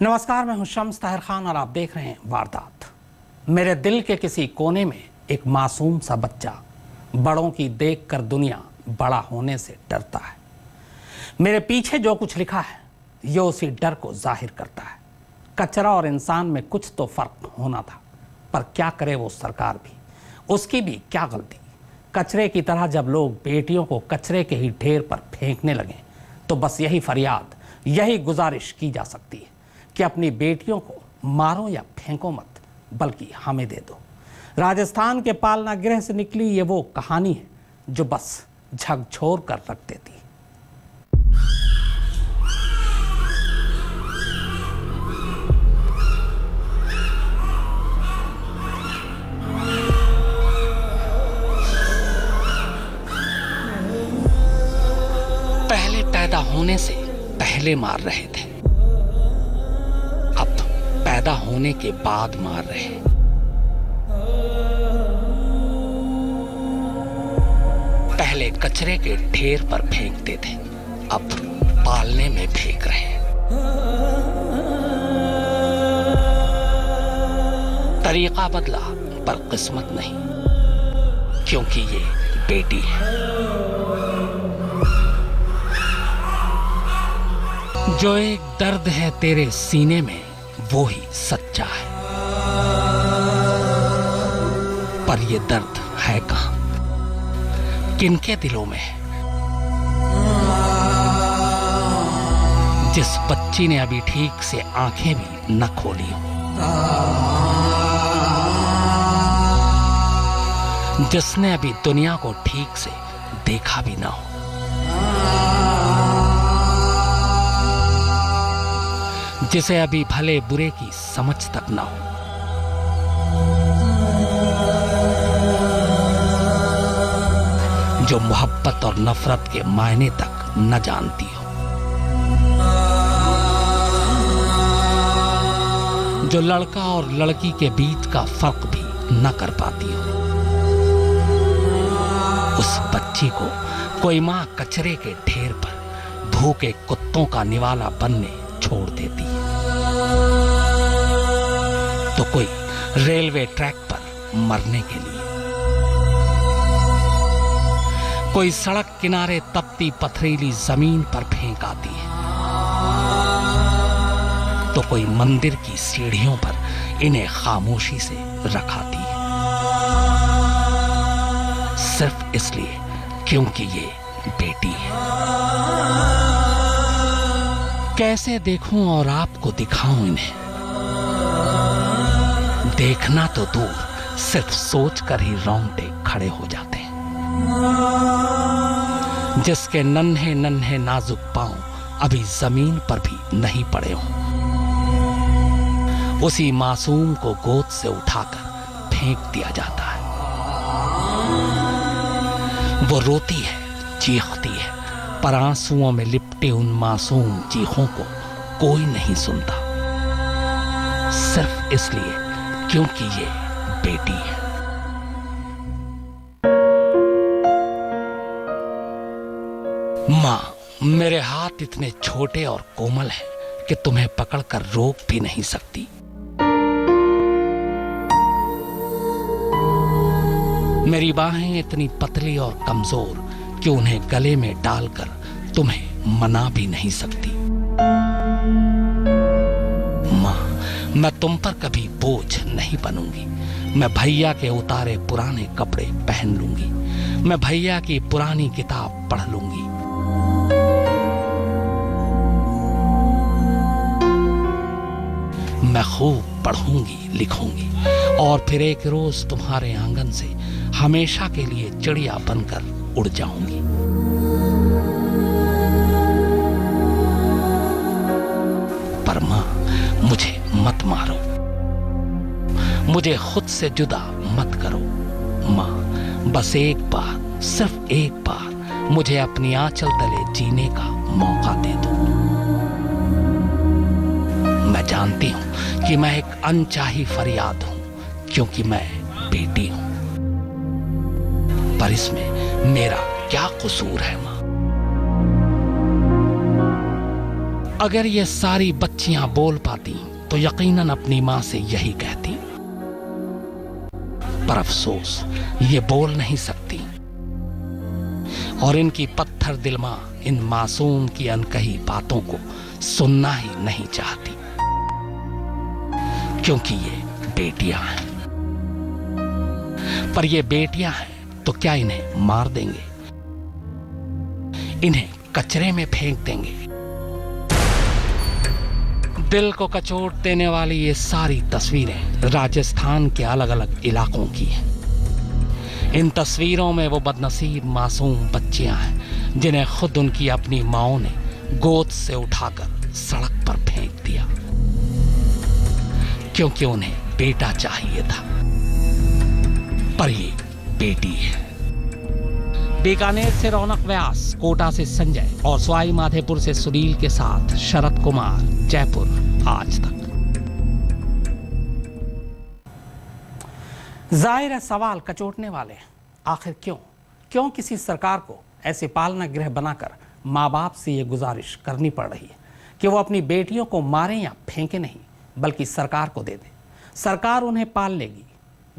नमस्कार, मैं हूं शम्स ताहिर खान और आप देख रहे हैं वारदात। मेरे दिल के किसी कोने में एक मासूम सा बच्चा बड़ों की देखकर दुनिया बड़ा होने से डरता है। मेरे पीछे जो कुछ लिखा है ये उसी डर को जाहिर करता है। कचरा और इंसान में कुछ तो फर्क होना था, पर क्या करे वो सरकार भी, उसकी भी क्या गलती। कचरे की तरह जब लोग बेटियों को कचरे के ही ढेर पर फेंकने लगे तो बस यही फरियाद, यही गुजारिश की जा सकती है कि अपनी बेटियों को मारो या फेंको मत, बल्कि हमें दे दो। राजस्थान के पालना गृह से निकली ये वो कहानी है जो बस झकझोर कर रख देती है। पहले पैदा होने से पहले मार रहे थे, अब पैदा होने के बाद मार रहे हैं। पहले कचरे के ढेर पर फेंकते थे, अब पालने में फेंक रहे हैं। तरीका बदला पर किस्मत नहीं, क्योंकि ये बेटी है। जो एक दर्द है तेरे सीने में वो ही सच्चा है, पर ये दर्द है कहां, किनके दिलों में है। जिस बच्ची ने अभी ठीक से आंखें भी न खोली हो, जिसने अभी दुनिया को ठीक से देखा भी ना हो, जिसे अभी भले बुरे की समझ तक ना हो। जो मोहब्बत और नफरत के मायने तक न जानती हो, जो लड़का और लड़की के बीच का फर्क भी न कर पाती हो, उस बच्ची को कोई मां कचरे के ढेर पर भूखे कुत्तों का निवाला बनने छोड़ देती है, तो कोई रेलवे ट्रैक पर मरने के लिए, कोई सड़क किनारे तपती पथरीली जमीन पर फेंक आती है, तो कोई मंदिर की सीढ़ियों पर इन्हें खामोशी से रखाती है, सिर्फ इसलिए क्योंकि ये बेटी है। कैसे देखूं और आपको दिखाऊं इन्हें, देखना तो दूर, सिर्फ सोचकर ही रोंगटे खड़े हो जाते हैं। जिसके नन्हे नन्हे नाजुक पांव अभी जमीन पर भी नहीं पड़े हों, उसी मासूम को गोद से उठाकर फेंक दिया जाता है। वो रोती है, चीखती है, पर आंसुओं में लिपटे उन मासूम चीखों को कोई नहीं सुनता, सिर्फ इसलिए क्योंकि ये बेटी है। मां, मेरे हाथ इतने छोटे और कोमल हैं कि तुम्हें पकड़कर रोक भी नहीं सकती। मेरी बाहें इतनी पतली और कमजोर कि उन्हें गले में डालकर तुम्हें मना भी नहीं सकती। मां, मैं तुम पर कभी बोझ नहीं बनूंगी। मैं भैया के उतारे पुराने कपड़े पहन लूंगी, मैं भैया की पुरानी किताब पढ़ लूंगी। मैं खूब पढ़ूंगी, लिखूंगी और फिर एक रोज तुम्हारे आंगन से हमेशा के लिए चिड़िया बनकर उड़ जाऊंगी। पर मां, मुझे मत मारो, मुझे खुद से जुदा मत करो। मां, बस एक बार, सिर्फ एक बार मुझे अपनी आंचल तले जीने का मौका दे दो। मैं जानती हूं कि मैं एक अनचाही फरियाद हूं, क्योंकि मैं बेटी हूं, पर इसमें मेरा क्या कसूर है मां? अगर ये सारी बच्चियां बोल पाती तो यकीनन अपनी मां से यही कहती, पर अफसोस ये बोल नहीं सकती और इनकी पत्थर दिल मां इन मासूम की अनकही बातों को सुनना ही नहीं चाहती, क्योंकि ये बेटियां हैं। पर ये बेटियां हैं तो क्या इन्हें मार देंगे, इन्हें कचरे में फेंक देंगे? दिल को कचोट देने वाली ये सारी तस्वीरें राजस्थान के अलग अलग इलाकों की हैं। इन तस्वीरों में वो बदनसीब मासूम बच्चियां हैं जिन्हें खुद उनकी अपनी माओ ने गोद से उठाकर सड़क पर फेंक दिया, क्योंकि उन्हें बेटा चाहिए था, पर ये बेटी है। बीकानेर से रौनक व्यास, कोटा से संजय और सवाई माधोपुर से सुनील के साथ शरद कुमार, जयपुर आज तक। जाहिर है सवाल कचोटने वाले, आखिर क्यों किसी सरकार को ऐसे पालना गृह बनाकर माँ बाप से ये गुजारिश करनी पड़ रही है कि वो अपनी बेटियों को मारें या फेंके नहीं, बल्कि सरकार को दे दे, सरकार उन्हें पाल लेगी।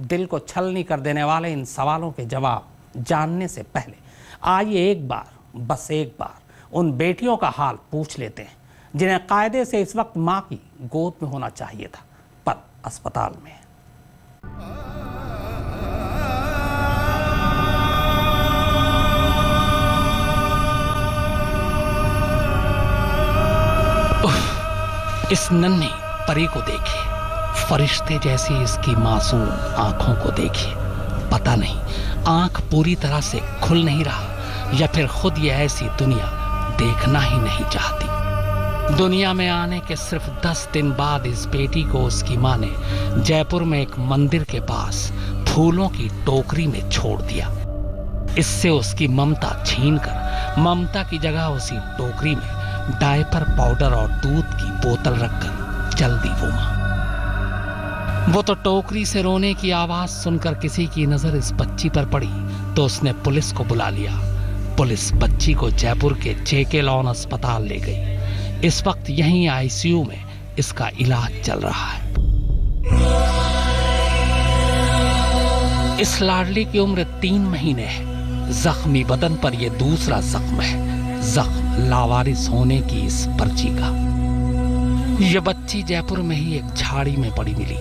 दिल को छलनी कर देने वाले इन सवालों के जवाब जानने से पहले आइए एक बार, बस एक बार उन बेटियों का हाल पूछ लेते हैं जिन्हें कायदे से इस वक्त मां की गोद में होना चाहिए था, पर अस्पताल में। इस नन्ही परी को देखिए, फरिश्ते जैसी इसकी मासूम आंखों को देखिए। पता नहीं आंख पूरी तरह से खुल नहीं रहा या फिर खुद ये ऐसी दुनिया देखना ही नहीं चाहती। दुनिया में आने के सिर्फ 10 दिन बाद इस बेटी को उसकी मां ने जयपुर में एक मंदिर के पास फूलों की टोकरी में छोड़ दिया। इससे उसकी ममता छीनकर ममता की जगह उसी टोकरी में डायपर, पाउडर और दूध की बोतल रखकर चल दी वो मां। वो तो टोकरी से रोने की आवाज सुनकर किसी की नजर इस बच्ची पर पड़ी तो उसने पुलिस को बुला लिया। पुलिस बच्ची को जयपुर के जेके लॉन अस्पताल ले गई। इस वक्त यहीं आईसीयू में इसका इलाज चल रहा है। इस लाडली की उम्र 3 महीने है। जख्मी बदन पर यह दूसरा जख्म है, जख्म लावारिस होने की इस पर्ची का। यह बच्ची जयपुर में ही एक झाड़ी में पड़ी मिली।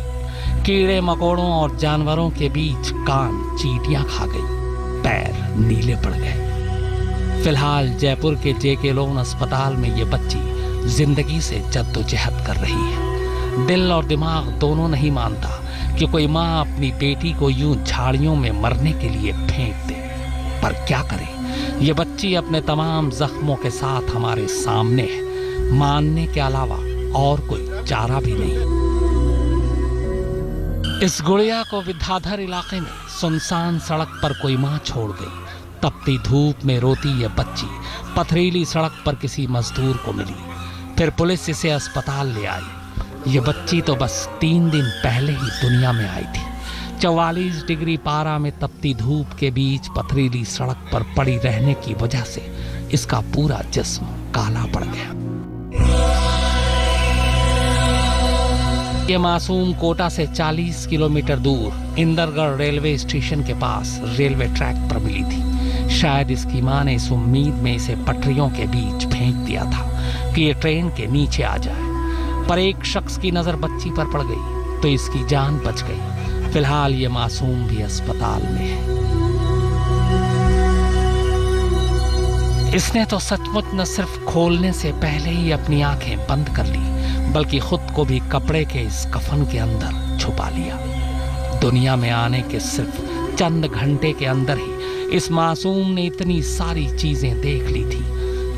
कीड़े मकोड़ों और जानवरों के बीच कान चींटियां खा गई, पैर नीले पड़ गए। फिलहाल जयपुर के जेके लोन अस्पताल में यह बच्ची जिंदगी से जद्दोजहद कर रही है। दिल और दिमाग दोनों नहीं मानता कि कोई माँ अपनी बेटी को यूं झाड़ियों में मरने के लिए फेंक दे, पर क्या करे, ये बच्ची अपने तमाम जख्मों के साथ हमारे सामने है। मानने के अलावा और कोई चारा भी नहीं। इस गुड़िया को विद्याधर इलाके में सुनसान सड़क पर कोई मां छोड़ गई। तपती धूप में रोती यह बच्ची पथरीली सड़क पर किसी मजदूर को मिली। फिर पुलिस इसे अस्पताल ले आई। ये बच्ची तो बस 3 दिन पहले ही दुनिया में आई थी। 44 डिग्री पारा में तपती धूप के बीच पथरीली सड़क पर पड़ी रहने की वजह से इसका पूरा जिस्म काला पड़ गया। ये मासूम कोटा से 40 किलोमीटर दूर इंदरगढ़ रेलवे स्टेशन के पास रेलवे ट्रैक पर मिली थी। शायद इसकी मां ने इस उम्मीद में इसे पटरियों के बीच फेंक दिया था कि ये ट्रेन के नीचे आ जाए, पर एक शख्स की नजर बच्ची पर पड़ गई तो इसकी जान बच गई। फिलहाल ये मासूम भी अस्पताल में है। इसने तो सचमुच न सिर्फ खोलने से पहले ही अपनी आंखें बंद कर ली, बल्कि खुद को भी कपड़े के इस कफन के अंदर छुपा लिया। दुनिया में आने के सिर्फ चंद घंटे के अंदर ही इस मासूम ने इतनी सारी चीजें देख ली थी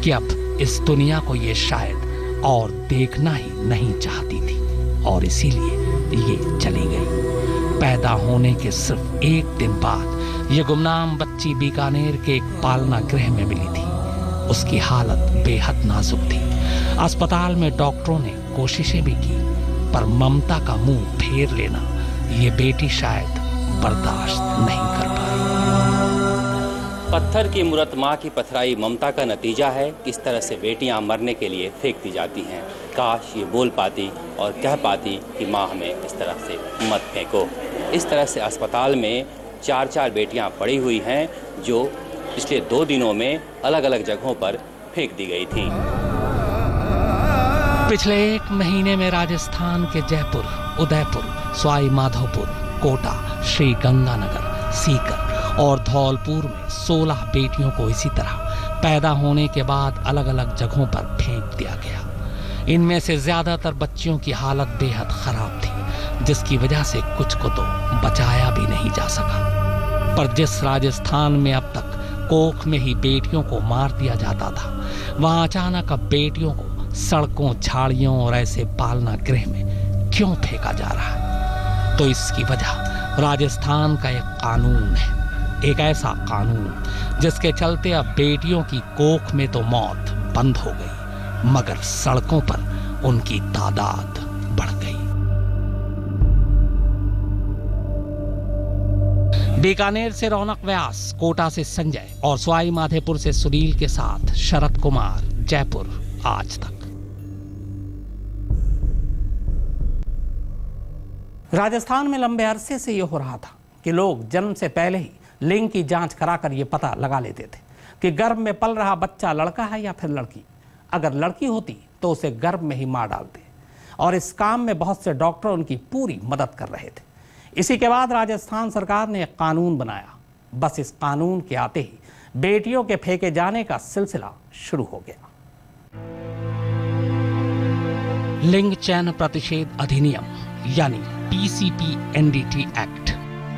कि अब इस दुनिया को ये शायद और देखना ही नहीं चाहती थी, और इसीलिए ये चली गई। पैदा होने के सिर्फ 1 दिन बाद ये गुमनाम बच्ची बीकानेर के एक पालना गृह में मिली थी। उसकी हालत बेहद नाजुक थी। अस्पताल में डॉक्टरों ने कोशिशें भी की, पर ममता का मुंह फेर लेना ये बेटी शायद बर्दाश्त नहीं कर पाई। पत्थर की मूरत माँ की पथराई ममता का नतीजा है। किस तरह से बेटियां मरने के लिए फेंक दी जाती हैं। काश ये बोल पाती और कह पाती कि माँ हमें इस तरह से मत फेंको। इस तरह से अस्पताल में 4-4 बेटियां पड़ी हुई हैं जो पिछले 2 दिनों में अलग अलग जगहों पर फेंक दी गई थीं। पिछले 1 महीने में राजस्थान के जयपुर, उदयपुर, सवाई माधोपुर, कोटा, श्री गंगानगर, सीकर और धौलपुर में 16 बेटियों को इसी तरह पैदा होने के बाद अलग अलग जगहों पर फेंक दिया गया। इनमें से ज्यादातर बच्चियों की हालत बेहद खराब थी, जिसकी वजह से कुछ को तो बचाया भी नहीं जा सका। पर जिस राजस्थान में अब तक कोख में ही बेटियों को मार दिया जाता था, वहां अचानक अब बेटियों को सड़कों, झाड़ियों और ऐसे पालना गृह में क्यों फेंका जा रहा है? तो इसकी वजह राजस्थान का एक कानून है, एक ऐसा कानून जिसके चलते अब बेटियों की कोख में तो मौत बंद हो गई, मगर सड़कों पर उनकी तादाद बढ़ गई। बीकानेर से रौनक व्यास, कोटा से संजय और सवाई माधोपुर से सुनील के साथ शरद कुमार, जयपुर, आज तक। राजस्थान में लंबे अरसे से यह हो रहा था कि लोग जन्म से पहले ही लिंग की जांच कराकर यह पता लगा लेते थे कि गर्भ में पल रहा बच्चा लड़का है या फिर लड़की। अगर लड़की होती तो उसे गर्भ में ही मार डालते, और इस काम में बहुत से डॉक्टर उनकी पूरी मदद कर रहे थे। इसी के बाद राजस्थान सरकार ने एक कानून बनाया। बस इस कानून के आते ही बेटियों के फेंके जाने का सिलसिला शुरू हो गया। लिंग चयन प्रतिषेध अधिनियम यानी PCPNDT एक्ट,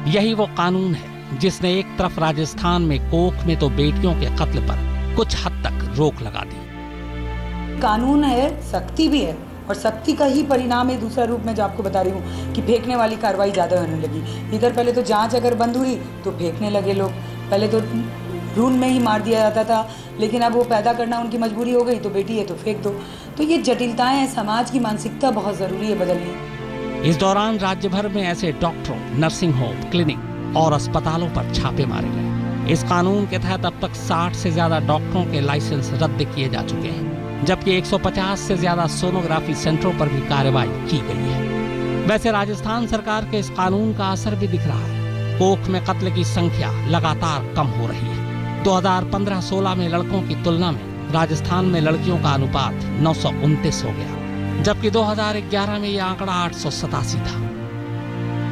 यही वो कानून है जिसने एक तरफ राजस्थान में कोख में तो बेटियों के कत्ल पर कुछ हद तक रोक लगा दी। कानून है, सख्ती भी है, और सख्ती का ही परिणाम है दूसरा रूप में जो आपको बता रही हूँ कि फेंकने वाली कार्रवाई ज़्यादा होने लगी। इधर पहले तो जांच अगर बंद हुई तो फेंकने लगे लोग। पहले तो भ्रूण में ही मार दिया जाता था, लेकिन अब वो पैदा करना उनकी मजबूरी हो गई तो बेटी है तो फेंक दो। तो ये जटिलताएं हैं, समाज की मानसिकता बहुत ज़रूरी है बदलनी। इस दौरान राज्य भर में ऐसे डॉक्टरों, नर्सिंग होम, क्लिनिक और अस्पतालों पर छापे मारे गए। इस कानून के तहत अब तक 60 से ज्यादा डॉक्टरों के लाइसेंस रद्द किए जा चुके हैं, जबकि 150 से ज्यादा सोनोग्राफी सेंटरों पर भी कार्रवाई की गई है। वैसे राजस्थान सरकार के इस कानून का असर भी दिख रहा है। कोख में कत्ल की संख्या लगातार कम हो रही है। 2015-16 में लड़कों की तुलना में राजस्थान में लड़कियों का अनुपात 929 हो गया, जबकि 2011 में यह आंकड़ा 887 था।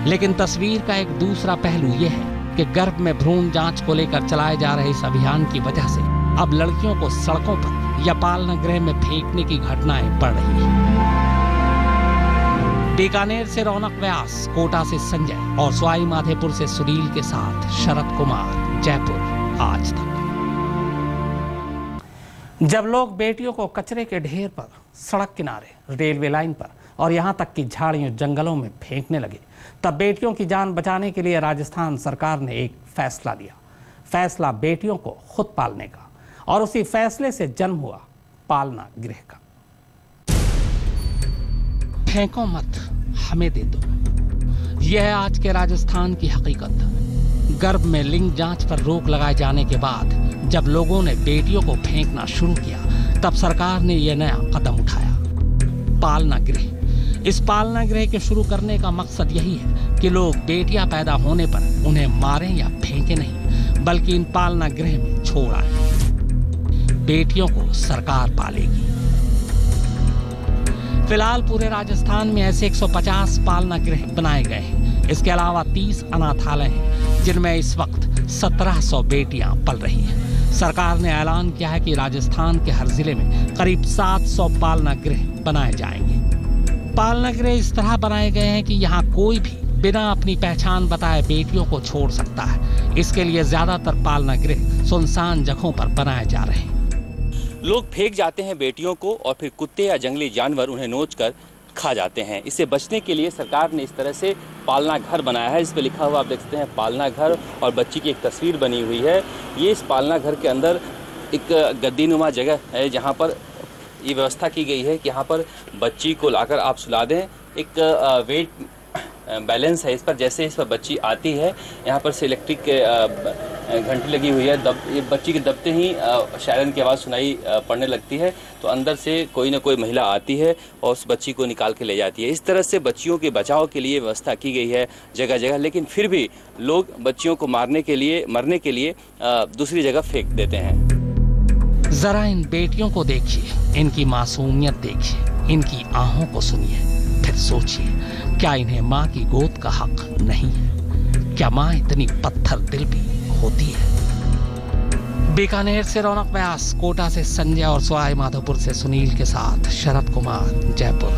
लेकिन तस्वीर का एक दूसरा पहलू यह है कि गर्भ में भ्रूण जांच को लेकर चलाए जा रहे इस अभियान की वजह से अब लड़कियों को सड़कों पर या पालना गृह में फेंकने की घटनाएं बढ़ रही हैं। बीकानेर से रौनक व्यास, कोटा से संजय और सवाई माधोपुर से सुनील के साथ शरद कुमार, जयपुर, आज तक। जब लोग बेटियों को कचरे के ढेर पर, सड़क किनारे, रेलवे लाइन पर और यहाँ तक कि झाड़ियों जंगलों में फेंकने लगे, तब बेटियों की जान बचाने के लिए राजस्थान सरकार ने एक फैसला लिया। फैसला बेटियों को खुद पालने का, और उसी फैसले से जन्म हुआ पालना गृह का। फेंको मत, हमें दे दो, यह है आज के राजस्थान की हकीकत। गर्भ में लिंग जांच पर रोक लगाए जाने के बाद जब लोगों ने बेटियों को फेंकना शुरू किया, तब सरकार ने यह नया कदम उठाया, पालना गृह। इस पालना गृह के शुरू करने का मकसद यही है कि लोग बेटियां पैदा होने पर उन्हें मारें या फेंकें नहीं, बल्कि इन पालना गृह में छोड़ आए। बेटियों को सरकार पालेगी। फिलहाल पूरे राजस्थान में ऐसे 150 पालना गृह बनाए गए हैं। इसके अलावा 30 अनाथालय हैं, जिनमें इस वक्त 1700 बेटियां पल रही हैं। सरकार ने ऐलान किया है कि राजस्थान के हर जिले में करीब 700 पालना गृह बनाए जाएंगे। पालना गृह इस तरह बनाए गए हैं कि यहाँ कोई भी बिना अपनी पहचान बताए बेटियों को छोड़ सकता है। इसके लिए ज्यादातर पालना गृह सुनसान जगहों पर बनाए जा रहे हैं। लोग फेंक जाते हैं बेटियों को और फिर कुत्ते या जंगली जानवर उन्हें नोचकर खा जाते हैं। इससे बचने के लिए सरकार ने इस तरह से पालना घर बनाया है। इस पर लिखा हुआ आप देख सकते हैं पालना घर, और बच्ची की एक तस्वीर बनी हुई है। ये इस पालना घर के अंदर एक गद्दीनुमा जगह है जहाँ पर ये व्यवस्था की गई है कि यहाँ पर बच्ची को लाकर आप सुला दें। एक वेट बैलेंस है इस पर, जैसे इस पर बच्ची आती है यहाँ पर से इलेक्ट्रिक घंटी लगी हुई है। ये बच्ची के दबते ही शायरन की आवाज़ सुनाई पड़ने लगती है, तो अंदर से कोई ना कोई महिला आती है और उस बच्ची को निकाल के ले जाती है। इस तरह से बच्चियों के बचाव के लिए व्यवस्था की गई है जगह जगह, लेकिन फिर भी लोग बच्चियों को मरने के लिए दूसरी जगह फेंक देते हैं। जरा इन बेटियों को देखिए, इनकी मासूमियत देखिए, इनकी आहों को सुनिए, फिर सोचिए क्या इन्हें माँ की गोद का हक नहीं है? क्या माँ इतनी पत्थर दिल भी होती है? बीकानेर से रौनक व्यास, कोटा से संजय और सवाई माधोपुर से सुनील के साथ शरद कुमार, जयपुर।